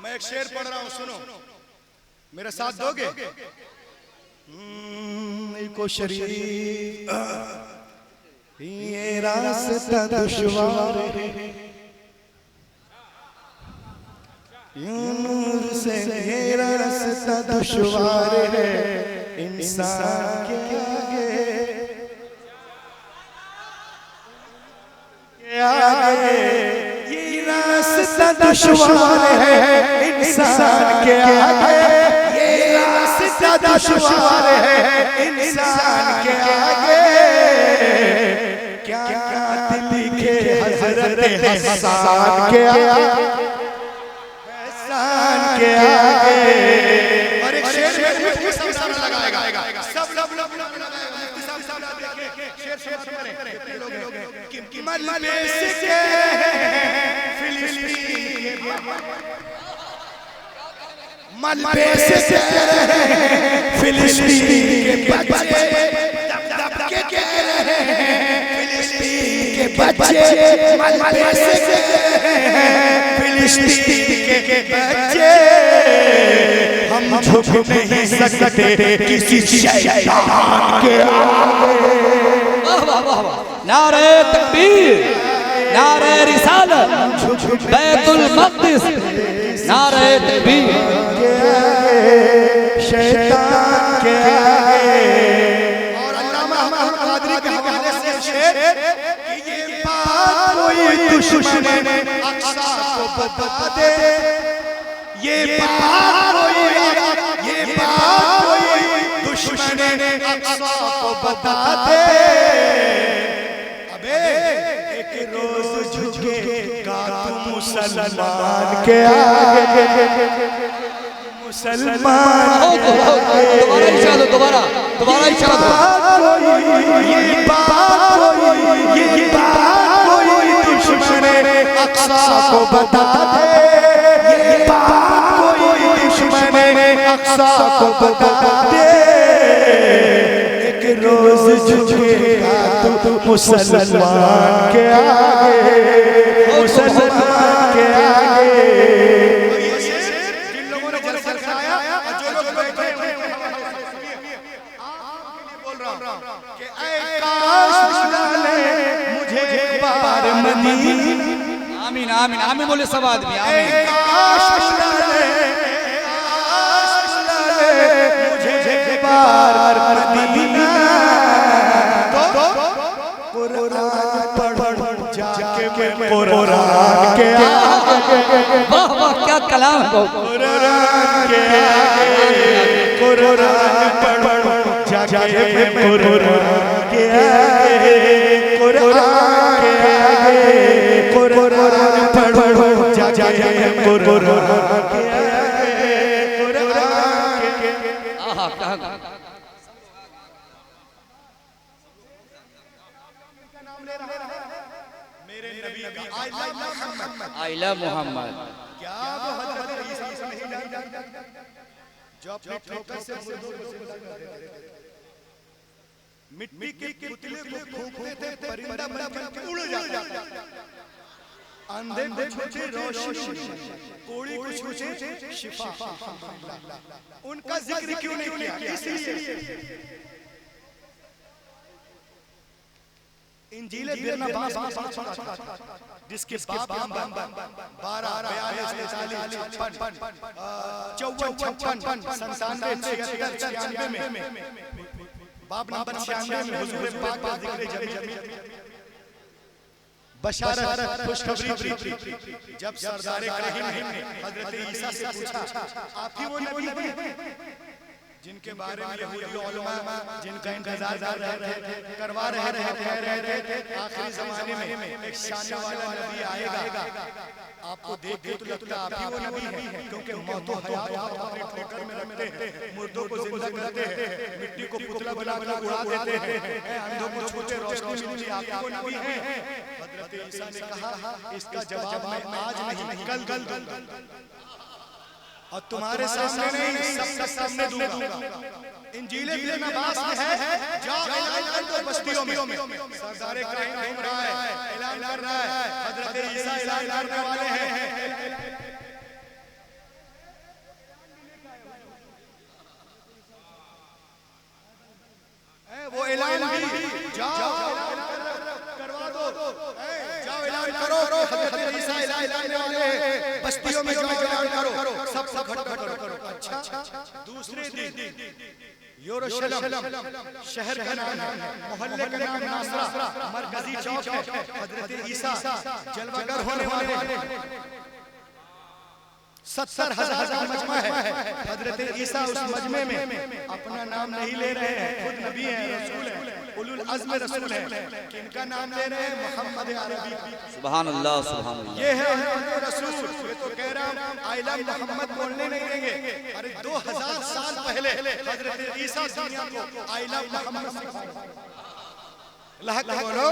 मैं एक शेर पढ़ रहा हूं, सुनो, मेरे साथ दोगे? को शरीर ये रास्ता दुश्वार है, नूर से ये रास्ता दुश्वार है, इंसान के आगे ये रास्ता दुश्वार है, इंसान के आगे ये रास्ता दुश्वार है, इंसान के आगे क्या क्या लिखे हज़रत हसन के आगे, हसन के आगे। और एक शेर सब लगाएगा, सब शेर कि मलबे से फिलिस्तीन, मलबे से फिलिस्तीन के बच्चे दब के कह रहे हैं, फिलिस्तीन के बच्चे मलबे से फिलिस्तीन के बच्चे, हम झुक नहीं सकते किसी शैतान के आगे। नारे तकबीर, नारे रिसालत, बैतुल मक़दिस, नारे तकबीर। शैतान के आगे। और अल्लामा महमूद कादरी के हवाले से शेर कि ये बात कोई दुश्मन अक्सा को बता दे, ये बात कोई दुश्मन अक्सा को बता दे। अबे एक रोज झुकेगा तू मुसलमान के आगे, मुसलमान। दोबारा इशारा दो, दोबारा इशारा दो। ये बात कोई दुश्मन अक्सा को बता दे, ये बात कोई दुश्मन अक्सा को बता दे। एक रोज झुकेगा तू मुसलमान के आगे, मुसलमान के आगे। जिन लोगों ने जलसा कराया और जो लोग बैठे हैं बोल रहा हूं कि ऐ काश मिला ले मुझे एक बार मदीना। आमीन आमीन आमीन बोले सब आदमी, आमीन। काश मिला ले मुझे एक बार मदीना, तो कुरान पढ़ जाके मैं कुरान के आगे, वाह वाह क्या कलाम है। कुरान के आगे, कुरान पढ़ जाके मैं कुरान के आगे, कुरान के आगे, कुरान पढ़ जाके मैं कुरान के आगे, कुरान के आहा कहां मेरे नबी आई लव मोहम्मद। क्या वो हज़रत ईसा नहीं जानता जो अपने ठोकर से मुर्दों को जिंदा कर देते थे, मिट्टी के पुतले को फूंकते थे, परिंदा बन के उड़ जाता, अंधे को छूते रोशनी, कोढ़ी को छूते शिफा। उनका जिक्र क्यों नहीं किया? इसलिए इंजीले बिरनबास जिसके बाप 12 42 43 54 56 97 96 में बाप नंबर 96 में हुजूर पाक का जिक्र जमील बशारत खुशखबरी। जब सरदार काहिन ने हजरत ईसा से पूछा आप ही वो नबी हैं जिनके बारे में यहूदी उलमा जिनका इंतजार करवा रहे थे, कह रहे थे आखिरी जमाने में एक शान वाला नबी आएगा, आपको देख के तो लगता आप ही वो नबी है, क्योंकि मौतों हयात अपने ठोकर में रखते हैं, मुर्दों को जिंदा करते हैं, मिट्टी को पुतला बनाकर उड़ा देते हैं, अंधों को छूते रोशनी मिलती, आप ही वो नबी है। हजरत ईसा ने कहा इसका जवाब मैं आज नहीं कल और तुम्हारे सामने नहीं, सबके सामने दूंगा। इंजीले बिन अब्बास में है, जाओ ऐलान कर दो बस्तियों में। सरदारे कायम घूम रहा है, ऐलान कर रहा है, हजरत ईसा ऐलान करने वाले हैं। वो ऐलान भी जाओ करवा दो, जाओ ऐलान करो, हजरत ईसा ऐलान करने वाले हैं, बस्तियों में जाओ ऐलान करो, सब इकट्ठा करो। अच्छा, दूसरे दिन यरूशलेम शहर का नाम है, मोहल्ले का नाम नासरा, मरकजी चौक है, हजरत ईसा जलवागर होने वाले 70,000 मजमा है। हजरत ईसा उस मजमे में अपना नाम नहीं ले रहे हैं, खुद नबी हैं, रसूल हैं, उलुल अज़्म रसूल हैं। किनका नाम ले रहे हैं? मोहम्मद अरबी। सुभान अल्लाह, सुभान अल्लाह। ये है मोहम्मद रसूल। ये तो कह रहा हूं आई लव मोहम्मद बोलने नहीं देंगे। अरे 2000 साल पहले हजरत ईसा दुनिया को आई लव मोहम्मद सिखाया। अल्लाह के बोलो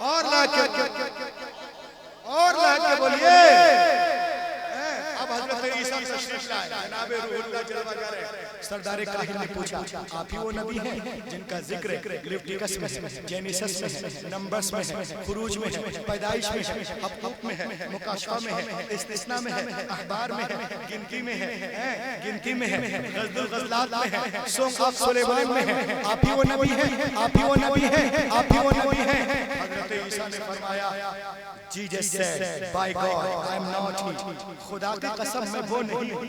और अल्लाह के बोलिए। अब हजरत ईसा तशरीफ लाए, जनाब रूहुल्लाह जलवागर है। सरदार काहिल ने पूछा आप ही वो नबी हैं जिनका जिक्र लेविटिकस में है, जेनेसिस में है, नंबर्स में है, खुरूज में है, पैदाइश में है, हबकुक में है, मुकाशफा में है, इस्तिस्ना में है, अखबार में है, गिनती में है, गज़ल गज़लात में है, सॉन्ग ऑफ सुलेमान में है। आप ही वो नबी हैं, आप ही वो नबी हैं, आप ही वो नबी हैं। हजरत ईसा ने फरमाया Jesus said bye God I am not ही। खुदा की कसम मैं वो नहीं हूं।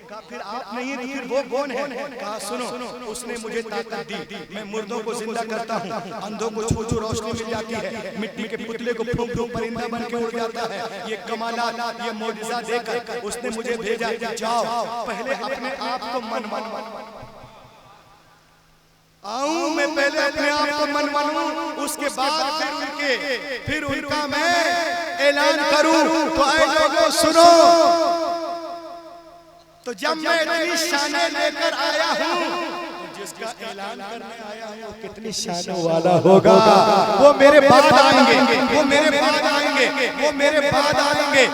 कहा फिर आप नहीं है, फिर वो कौन है? कहा सुनो, उसने मुझे ताकत दी, मैं मुर्दों को जिंदा करता हूँ, अंधों को छू छू रोशनी मिल जाती है, मिट्टी के पुतले को फूंक फूंक परिंदा बन के उड़ जाता है। ये कमालात, ये मौजज़ा देकर उसने मुझे भेजा। जाओ पहले अपने आप को मन आऊं मैं, पहले अपने आप को मन मानूं, उसके बाद फिर उनका मैं ऐलान करूं। तो ऐ लोगों सुनो, तो जब मैं इतनी शानें लेकर आया हूं, जिसका ऐलान करने आया हूं कितनी शानों वाला होगा। वो मेरे बाद आएंगे, वो मेरे बाद आएंगे, वो मेरे बाद आएंगे,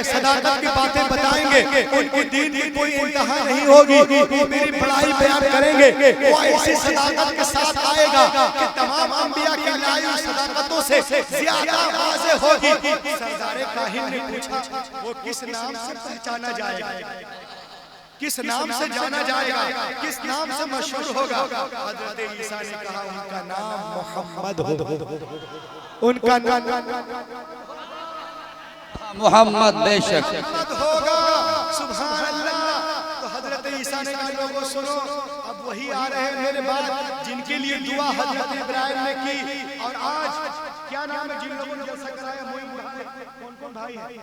सदाकत की बातें बताएंगे, उनके दीन की कोई इंतहा नहीं होगी, वो मेरी बड़ाई बयान करेंगे। वो ऐसी सदाकत के साथ आएगा कि तमाम अंबिया की लाई हुई सदाकतों से ज्यादा वाज़ेह होगी। सरदारे काहिल ने पूछा वो किस नाम से पहचाना जाएगा, किस नाम से जाना जाएगा, किस नाम से मशहूर होगा? हजरत ईसा ने कहा उनका नाम मोहम्मद हो, उनका नाम मोहम्मद बेशक होगा। सुभान अल्लाह। तो हजरत ईसा ने कहा लोगों सुनो, अब वही आ रहे हैं मेरे बाद जिनके लिए दुआ हजरत इब्राहिम ने की। और आज क्या नाम है जिन लोगों ने जलसा कराया? कौन कौन भाई है?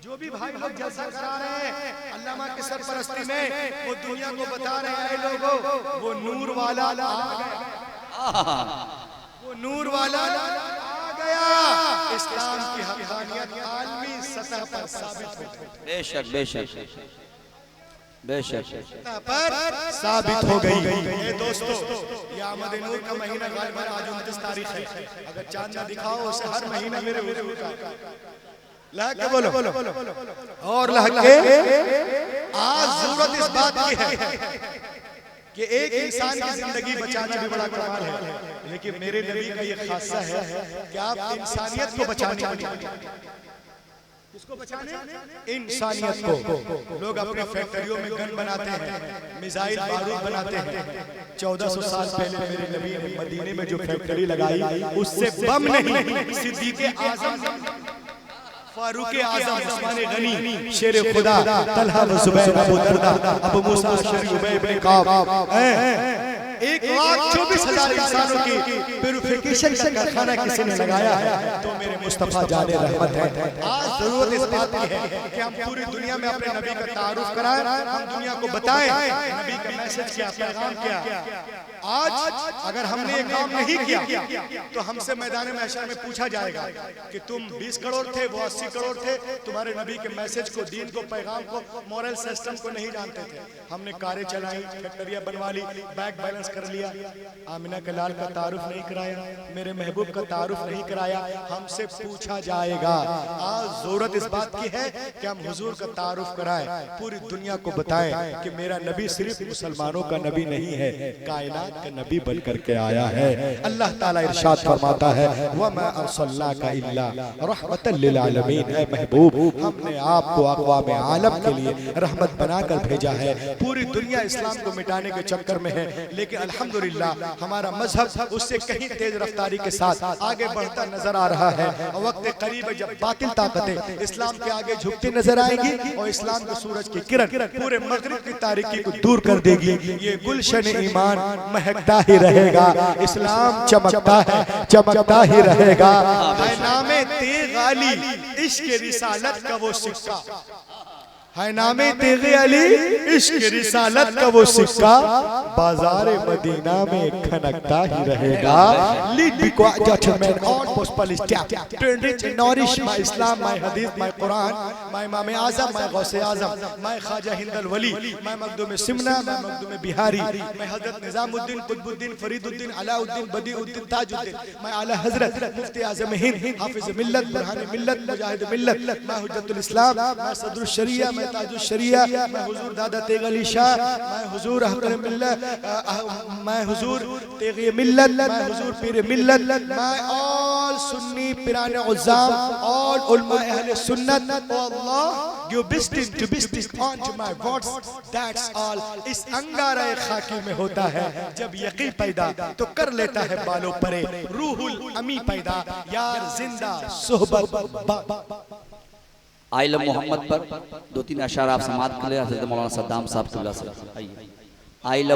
जो भी भाई लोग जलसा करा रहे हैं अल्लामा की सरपरस्ती में, वो दुनिया को बता रहे हैं लोगों वो नूर वाला आ गया, वो नूर वाला आ गया। इस्लाम की हक़ानियत आलमी सतह पर साबित हो गई। बेशक बेशक बेशक पर साबित हो गई। ये दोस्तों, ये आमद नूर का महीना गालिबन आज 29 तारीख है। अगर चांद न दिखाओ उसे हर महीना मेरे हुजूर का लहक के बोलो और लहक के। आज जरूरत इस बात की है कि एक इंसान की जिंदगी बचाना भी बड़ा कमाल है, लेकिन मेरे नबी का ये खासा है कि आप इंसानियत को बचाने के लिए, किसको बचाने? इंसानियत को। लोग अपनी फैक्ट्रियों में गन बनाते हैं, मिसाइल बारूद बनाते हैं। 1400 साल पहले मेरे नबी ने मदीने में जो फैक्ट्री लगाई उससे बम नहीं, सिद्दीक़ आज़म, फारूक आज़म, उस्मान गनी, शेर खुदा, तलहा व ज़ुबैर, अबू दरदा, अबू मूसा अशअरी, उबय इब्न काब, 1,24,000 इंसानों की प्यूरिफिकेशन का कारखाना किसी ने लगाया है तो मेरे मुस्तफा जाने रहमत है। आज जरूरत इस बात की है कि हम पूरी दुनिया में अपने नबी का तारुफ कराएं, हम दुनिया को बताएं नबी का मैसेज क्या, पैगाम क्या। आज अगर हमने ये काम नहीं किया तो हमसे मैदान महशर में पूछा जाएगा कि तुम 20 करोड़ थे, वो 80 करोड़ थे, तुम्हारे नबी के मैसेज को, दीन को, पैगाम को, मॉरल सिस्टम को नहीं जानते थे। हमने कारें चलाई, फैक्ट्रियां बनवा ली, बैंक बैलेंस कर लिया, आमिना के लाल का तारुफ नहीं कराया, मेरे महबूब का तारुफ नहीं कराया, हमसे पूछा जाएगा। आज जरूरत इस बात की है कि हम हुजूर का तारुफ कराएं, पूरी दुनिया को बताएं कि मेरा नबी सिर्फ मुसलमानों का नबी नहीं है, कायनात का नबी बन करके आया है। अल्लाह ताला इरशाद फरमाता है वमा अर्सलनाका इल्ला रहमतल लिल आलमीन, ऐ महबूब हमने आपको अक़वाम आलम के लिए रहमत बनाकर भेजा है। पूरी दुनिया इस्लाम को मिटाने के चक्कर में है, लेकिन अल्हम्दुलिल्लाह हमारा मजहब उससे कहीं तेज रफ्तारी के साथ आगे बढ़ता नजर आ रहा है। वक्त करीब है जब बातिल ताकतें इस्लाम के आगे झुकती नजर आएंगी और इस्लाम के सूरज की किरण पूरे मगरिब की तारीकी को दूर कर देगी। ये गुलशन ईमान महकता ही रहेगा, इस्लाम चमकता है, चमकता ही रहेगा। है नामे तेग अली इश्क रिसालत का वो सिक्का, है नामे तेग अली इश्क रिसालत का वो सिक्का, बाजार मदीना में खनकता ही रहेगा। Lead because judgment on possible step to enrich and nourish my Islam, my Hadith, my Quran, my Imam Azam, my Gause Azam, my Khaja Hind al-Wali, my Maghdum Simna, my Maghdum Bihari, my Hazrat Nizamuddin, Qutbuddin, Fariduddin, Alauddin, Badiuddin, Tajuddin, my Ala Hazrat Mufti Azam Hind, Hafiz Millat, Burhan Millat, Mujahid Millat, my Hujjatul Islam, my Sadrul Sharia, my Tajul Sharia, मैं हुजूर दादा तेग अली शाह, मैं हुजूर अहमद मिल्लत, मैं हुजूर तेग मिल्लत, मैं हुजूर पीर मिल्लत, मैं all सुन्नी पिराने उज़्ज़ाम, ऑल उलमा अहले सुन्नत, ओ अल्लाह गिव बिस्टिस टू बिस्टिस on to my words, that's all. इस अंगारा खाकी में होता है जब यकीन पैदा तो कर लेता है बालों परे, रूहुल अमी पैदा यार जिंदा सोहबत। आइलम मोहम्मद पर 2-3 अशार आप समात कर ले। हज़रत मौलाना सद्दाम साहब तुल्लाह से आइलम